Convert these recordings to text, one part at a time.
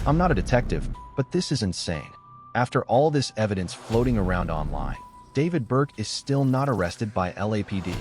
I'm not a detective, but this is insane. After all this evidence floating around online, David Burke is still not arrested by LAPD.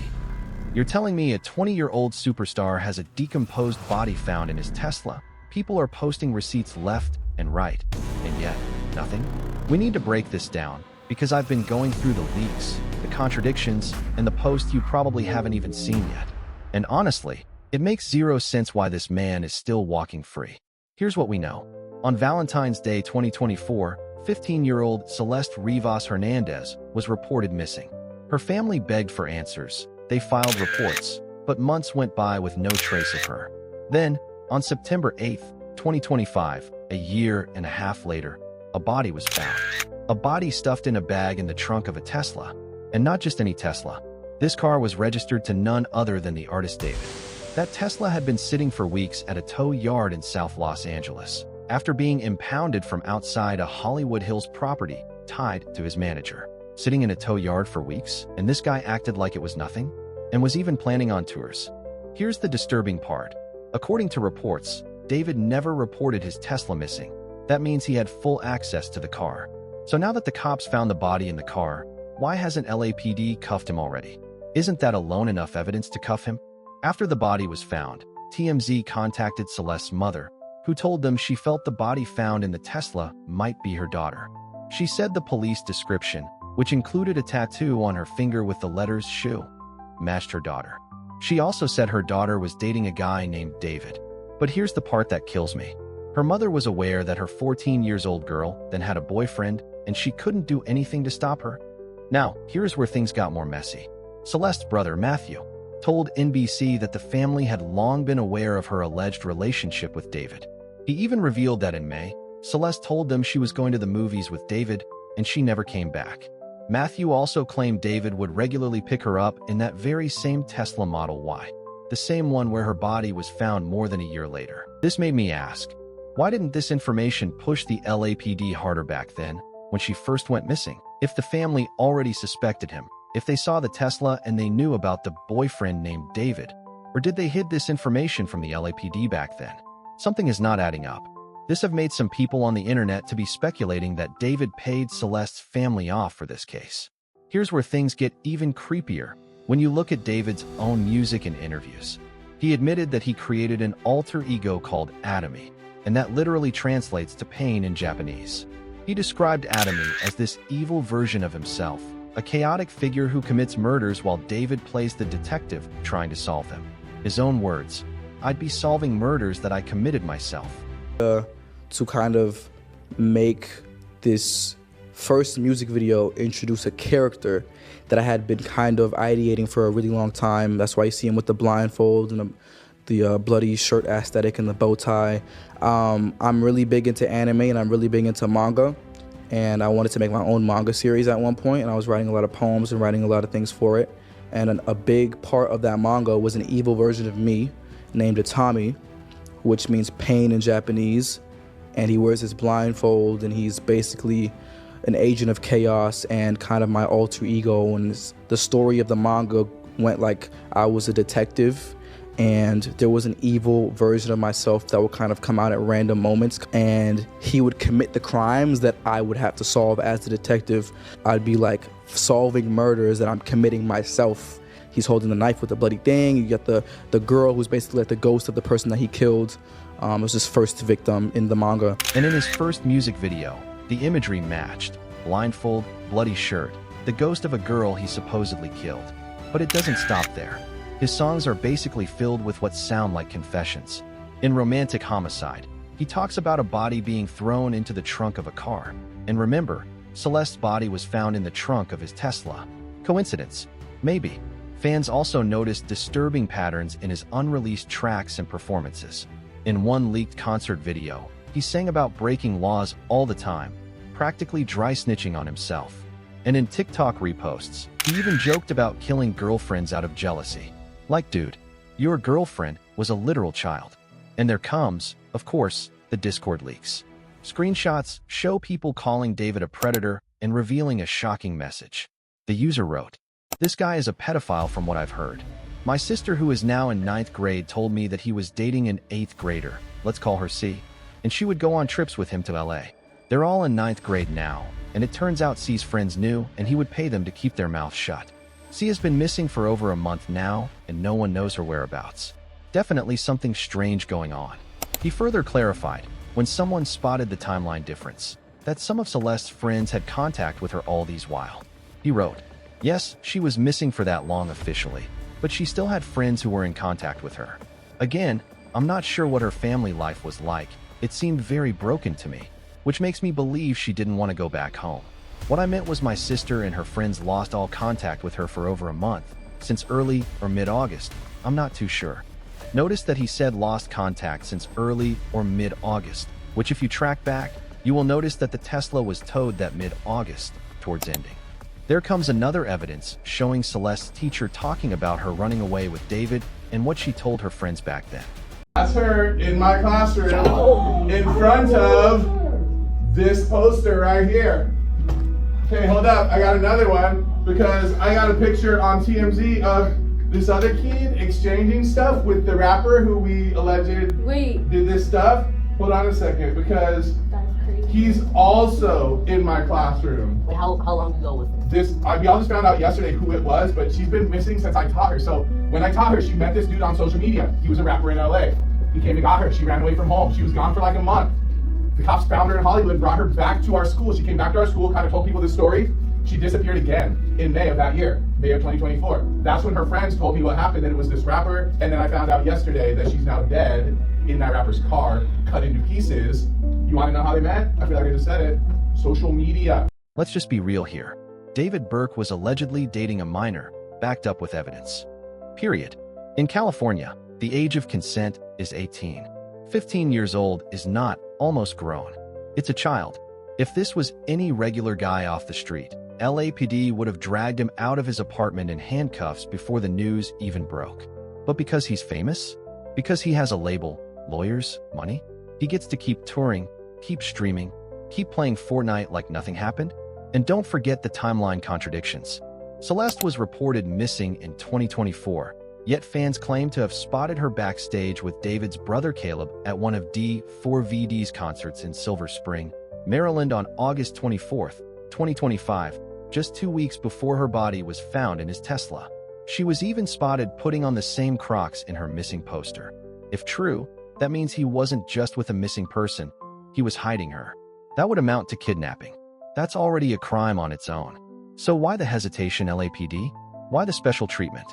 You're telling me a 20-year-old superstar has a decomposed body found in his Tesla? People are posting receipts left and right, and yet, nothing? We need to break this down, because I've been going through the leaks, the contradictions, and the posts you probably haven't even seen yet. And honestly, it makes zero sense why this man is still walking free. Here's what we know. On Valentine's Day 2024, 15-year-old Celeste Rivas Hernandez was reported missing. Her family begged for answers. They filed reports, but months went by with no trace of her. Then, on September 8, 2025, a year and a half later, a body was found. A body stuffed in a bag in the trunk of a Tesla. And not just any Tesla. This car was registered to none other than the artist David. That Tesla had been sitting for weeks at a tow yard in South Los Angeles, after being impounded from outside a Hollywood Hills property tied to his manager. Sitting in a tow yard for weeks, and this guy acted like it was nothing, and was even planning on tours. Here's the disturbing part. According to reports, David never reported his Tesla missing. That means he had full access to the car. So now that the cops found the body in the car, why hasn't LAPD cuffed him already? Isn't that alone enough evidence to cuff him? After the body was found, TMZ contacted Celeste's mother, who told them she felt the body found in the Tesla might be her daughter. She said the police description, which included a tattoo on her finger with the letters SHU, matched her daughter. She also said her daughter was dating a guy named David. But here's the part that kills me. Her mother was aware that her 14-year-old girl then had a boyfriend, and she couldn't do anything to stop her. Now, here's where things got more messy. Celeste's brother, Matthew, told NBC that the family had long been aware of her alleged relationship with David. He even revealed that in May, Celeste told them she was going to the movies with David, and she never came back. Matthew also claimed David would regularly pick her up in that very same Tesla Model Y, the same one where her body was found more than a year later. This made me ask, why didn't this information push the LAPD harder back then, when she first went missing? If the family already suspected him, if they saw the Tesla and they knew about the boyfriend named David, or did they hid this information from the LAPD back then? Something is not adding up. This have made some people on the internet to be speculating that David paid Celeste's family off for this case. Here's where things get even creepier. When you look at David's own music and interviews, he admitted that he created an alter ego called Atomy, and that literally translates to pain in Japanese. He described Atomy as this evil version of himself, a chaotic figure who commits murders while David plays the detective trying to solve them. His own words, "I'd be solving murders that I committed myself." To kind of make this first music video introduce a character that I had been kind of ideating for a really long time. That's why you see him with the blindfold and the bloody shirt aesthetic and the bow tie. I'm really big into anime and I'm really big into manga. And I wanted to make my own manga series at one point, and I was writing a lot of poems and writing a lot of things for it. And a big part of that manga was an evil version of me named Atami, which means pain in Japanese. And he wears his blindfold, and he's basically an agent of chaos and kind of my alter ego. And the story of the manga went like I was a detective, and there was an evil version of myself that would kind of come out at random moments, and he would commit the crimes that I would have to solve as the detective. I'd be like solving murders that I'm committing myself. He's holding the knife with the bloody thing. You get the girl who's basically like the ghost of the person that he killed. Was his first victim in the manga. And in his first music video, the imagery matched. Blindfold, bloody shirt, the ghost of a girl he supposedly killed. But it doesn't stop there. His songs are basically filled with what sound like confessions. In Romantic Homicide, he talks about a body being thrown into the trunk of a car. And remember, Celeste's body was found in the trunk of his Tesla. Coincidence? Maybe. Fans also noticed disturbing patterns in his unreleased tracks and performances. In one leaked concert video, he sang about breaking laws all the time, practically dry snitching on himself. And in TikTok reposts, he even joked about killing girlfriends out of jealousy. Like, dude, your girlfriend was a literal child. And there comes, of course, the Discord leaks. Screenshots show people calling David a predator and revealing a shocking message. The user wrote, "This guy is a pedophile from what I've heard. My sister, who is now in 9th grade, told me that he was dating an 8th grader. Let's call her C. and she would go on trips with him to LA. They're all in 9th grade now, and it turns out C's friends knew, and he would pay them to keep their mouths shut. C has been missing for over a month now, and no one knows her whereabouts. Definitely something strange going on. He further clarified, when someone spotted the timeline difference, that some of Celeste's friends had contact with her all these while. He wrote, yes, she was missing for that long officially, but she still had friends who were in contact with her. Again, I'm not sure what her family life was like. It seemed very broken to me, which makes me believe she didn't want to go back home. What I meant was my sister and her friends lost all contact with her for over a month, since early or mid-August. I'm not too sure. Notice that he said lost contact since early or mid-August, which if you track back, you will notice that the Tesla was towed that mid-August towards ending. There comes another evidence showing Celeste's teacher talking about her running away with David and what she told her friends back then. That's her in my classroom in front of this poster right here. Okay, hold up. I got another one because I got a picture on TMZ of this other kid exchanging stuff with the rapper who we alleged did this stuff. Hold on a second, because he's also in my classroom. Wait, how long ago was this? We all just found out yesterday who it was, but she's been missing since I taught her. So when I taught her, she met this dude on social media. He was a rapper in LA. He came and got her. She ran away from home. She was gone for like a month. The cops found her in Hollywood, brought her back to our school. She came back to our school, kind of told people this story. She disappeared again in May of that year, May of 2024. That's when her friends told me what happened, that it was this rapper. And then I found out yesterday that she's now dead in that rapper's car, cut into pieces. You want to know how they met? I feel like I just said it. Social media. Let's just be real here. David Burke was allegedly dating a minor, backed up with evidence. Period. In California, the age of consent is 18. 15 years old is not almost grown. It's a child. If this was any regular guy off the street, LAPD would have dragged him out of his apartment in handcuffs before the news even broke. But because he's famous, because he has a label, lawyers, money, he gets to keep touring, keep streaming, keep playing Fortnite like nothing happened. And don't forget the timeline contradictions. Celeste was reported missing in 2024, yet fans claim to have spotted her backstage with David's brother Caleb at one of D4vd's concerts in Silver Spring, Maryland on August 24th, 2025, just 2 weeks before her body was found in his Tesla. She was even spotted putting on the same Crocs in her missing poster. If true, that means he wasn't just with a missing person, he was hiding her. That would amount to kidnapping. That's already a crime on its own. So why the hesitation, LAPD? Why the special treatment?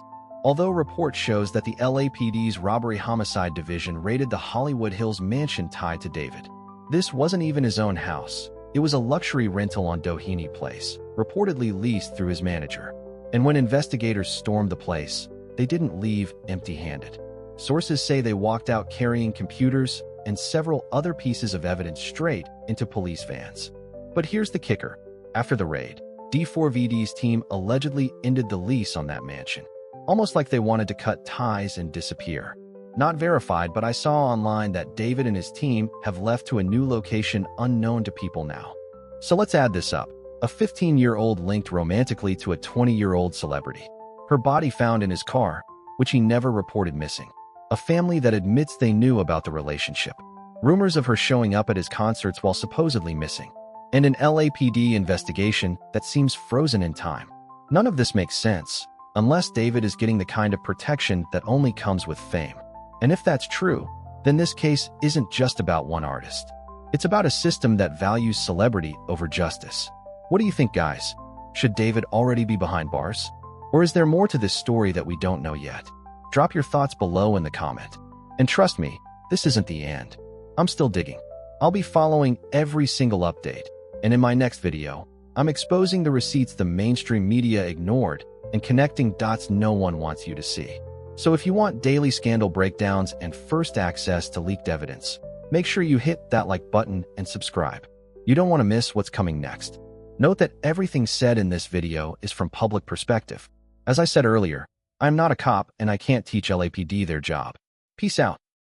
Although report shows that the LAPD's robbery homicide division raided the Hollywood Hills mansion tied to David. This wasn't even his own house. It was a luxury rental on Doheny Place, reportedly leased through his manager. And when investigators stormed the place, they didn't leave empty-handed. Sources say they walked out carrying computers and several other pieces of evidence straight into police vans. But here's the kicker. After the raid, D4vd's team allegedly ended the lease on that mansion, almost like they wanted to cut ties and disappear. Not verified, but I saw online that David and his team have left to a new location unknown to people now. So let's add this up. A 15-year-old linked romantically to a 20-year-old celebrity. Her body found in his car, which he never reported missing. A family that admits they knew about the relationship. Rumors of her showing up at his concerts while supposedly missing. And an LAPD investigation that seems frozen in time. None of this makes sense, unless David is getting the kind of protection that only comes with fame. And if that's true, then this case isn't just about one artist. It's about a system that values celebrity over justice. What do you think, guys? Should David already be behind bars? Or is there more to this story that we don't know yet? Drop your thoughts below in the comment. And trust me, this isn't the end. I'm still digging. I'll be following every single update. And in my next video, I'm exposing the receipts the mainstream media ignored and connecting dots no one wants you to see. So if you want daily scandal breakdowns and first access to leaked evidence, make sure you hit that like button and subscribe. You don't want to miss what's coming next. Note that everything said in this video is from public perspective. As I said earlier, I'm not a cop and I can't teach LAPD their job. Peace out.